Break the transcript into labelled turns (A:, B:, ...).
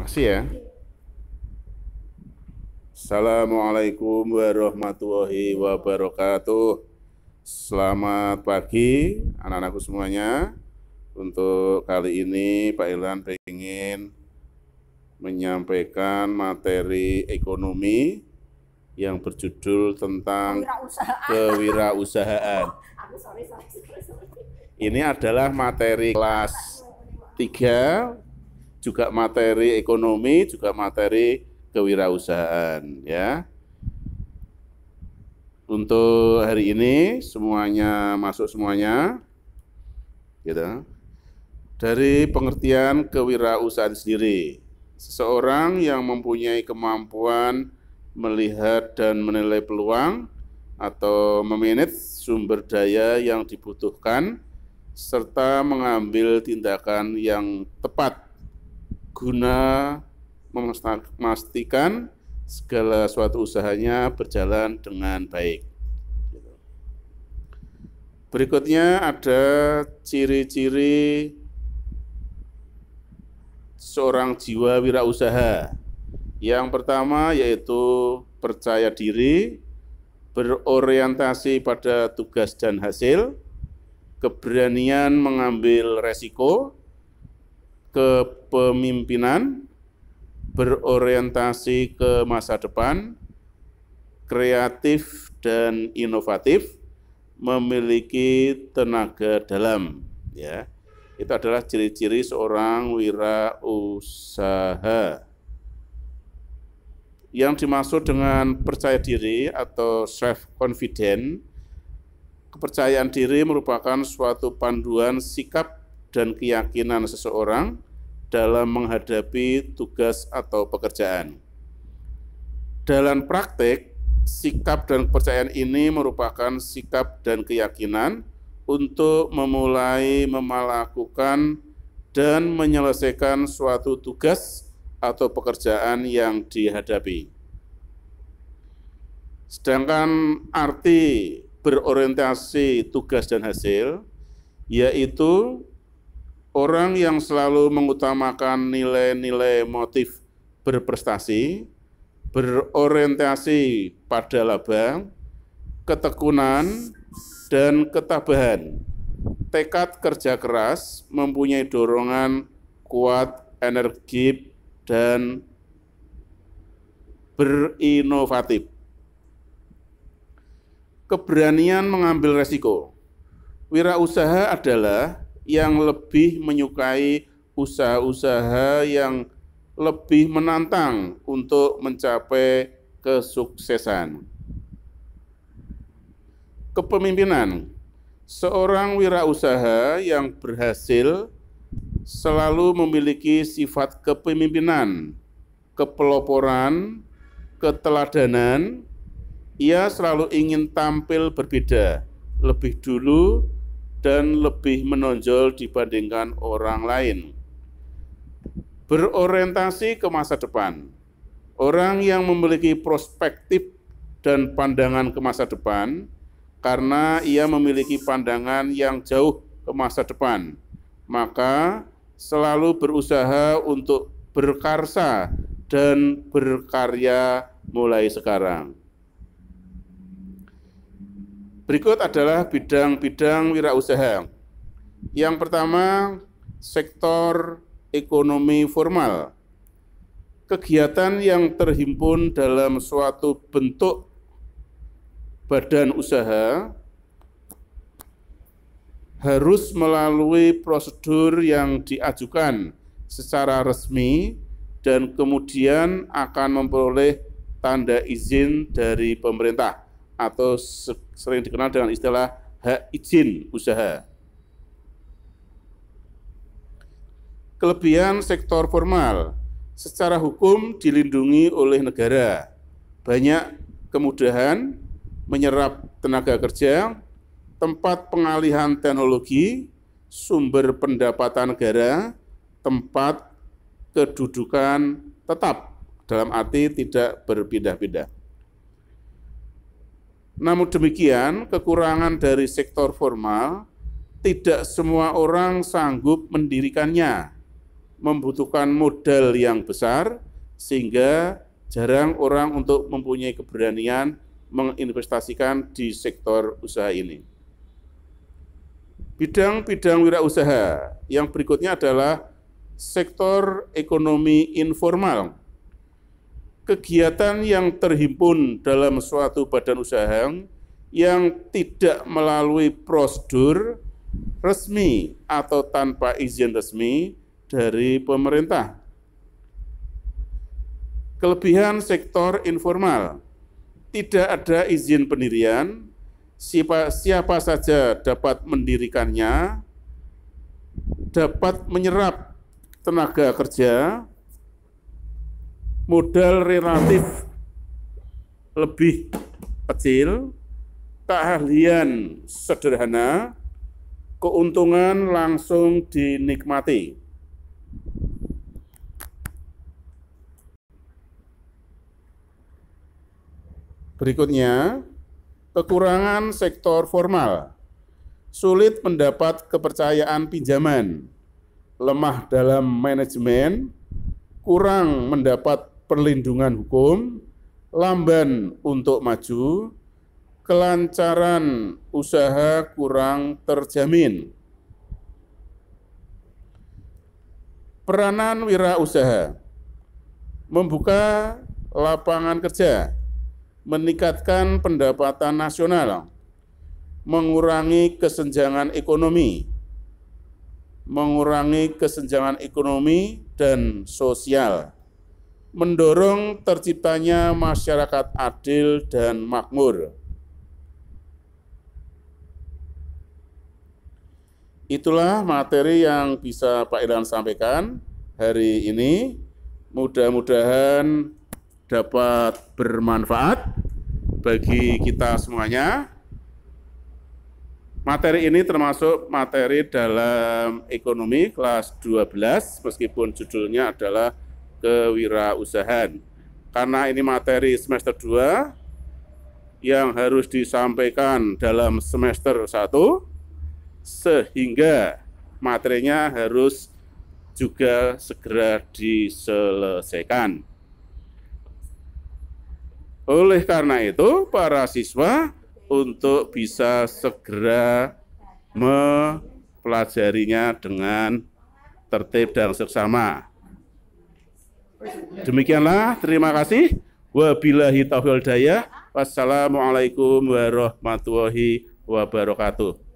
A: Makasih ya. Assalamualaikum warahmatullahi wabarakatuh. Selamat pagi anak-anakku semuanya. Untuk kali ini Pak Ilhan ingin menyampaikan materi ekonomi yang berjudul tentang kewirausahaan. Ini adalah materi kelas 3, juga materi ekonomi, juga materi kewirausahaan ya. Untuk hari ini semuanya masuk semuanya. Gitu. Dari pengertian kewirausahaan sendiri, seseorang yang mempunyai kemampuan melihat dan menilai peluang atau memanage sumber daya yang dibutuhkan serta mengambil tindakan yang tepat guna memastikan segala suatu usahanya berjalan dengan baik. Berikutnya ada ciri-ciri seorang jiwa wirausaha. Yang pertama yaitu percaya diri, berorientasi pada tugas dan hasil, keberanian mengambil resiko, kepemimpinan, berorientasi ke masa depan, kreatif dan inovatif, memiliki tenaga dalam. Ya, itu adalah ciri-ciri seorang wirausaha. Yang dimaksud dengan percaya diri atau self-confident, kepercayaan diri merupakan suatu panduan sikap dan keyakinan seseorang dalam menghadapi tugas atau pekerjaan. Dalam praktik, sikap dan kepercayaan ini merupakan sikap dan keyakinan untuk memulai melakukan dan menyelesaikan suatu tugas atau pekerjaan yang dihadapi. Sedangkan arti berorientasi tugas dan hasil, yaitu orang yang selalu mengutamakan nilai-nilai motif berprestasi, berorientasi pada laba, ketekunan, dan ketabahan, tekad kerja keras, mempunyai dorongan kuat, energi, dan berinovatif. Keberanian mengambil resiko. Wirausaha adalah yang lebih menyukai usaha-usaha yang lebih menantang untuk mencapai kesuksesan. Kepemimpinan. Seorang wirausaha yang berhasil selalu memiliki sifat kepemimpinan, kepeloporan, keteladanan. Ia selalu ingin tampil berbeda, lebih dulu, dan lebih menonjol dibandingkan orang lain. Berorientasi ke masa depan. Orang yang memiliki perspektif dan pandangan ke masa depan karena ia memiliki pandangan yang jauh ke masa depan, maka selalu berusaha untuk berkarsa dan berkarya mulai sekarang. Berikut adalah bidang-bidang wirausaha. Yang pertama, sektor ekonomi formal. Kegiatan yang terhimpun dalam suatu bentuk badan usaha harus melalui prosedur yang diajukan secara resmi dan kemudian akan memperoleh tanda izin dari pemerintah atau sering dikenal dengan istilah hak izin usaha. Kelebihan sektor formal, secara hukum dilindungi oleh negara. Banyak kemudahan menyerap tenaga kerja, tempat pengalihan teknologi, sumber pendapatan negara, tempat kedudukan tetap, dalam arti tidak berpindah-pindah. Namun demikian, kekurangan dari sektor formal, tidak semua orang sanggup mendirikannya. membutuhkan modal yang besar, sehingga jarang orang untuk mempunyai keberanian menginvestasikan di sektor usaha ini. Bidang-bidang wirausaha yang berikutnya adalah sektor ekonomi informal. Kegiatan yang terhimpun dalam suatu badan usaha yang tidak melalui prosedur resmi atau tanpa izin resmi dari pemerintah. Kelebihan sektor informal, tidak ada izin pendirian, siapa saja dapat mendirikannya, dapat menyerap tenaga kerja, modal relatif lebih kecil, keahlian sederhana, keuntungan langsung dinikmati. Berikutnya, kekurangan sektor formal, sulit mendapat kepercayaan pinjaman, lemah dalam manajemen, kurang mendapat perlindungan hukum, lamban untuk maju, kelancaran usaha kurang terjamin. Peranan wirausaha, membuka lapangan kerja, meningkatkan pendapatan nasional, mengurangi kesenjangan ekonomi dan sosial, mendorong terciptanya masyarakat adil dan makmur. Itulah materi yang bisa Pak Ilham sampaikan hari ini. Mudah-mudahan dapat bermanfaat bagi kita semuanya. Materi ini termasuk materi dalam ekonomi kelas 12, meskipun judulnya adalah kewirausahaan. Karena ini materi semester 2 yang harus disampaikan dalam semester 1, sehingga materinya harus juga segera diselesaikan. Oleh karena itu, para siswa untuk bisa segera mempelajarinya dengan tertib dan seksama. Demikianlah, terima kasih. Wabillahi taufiq wal hidayah. Wassalamualaikum warahmatullahi wabarakatuh.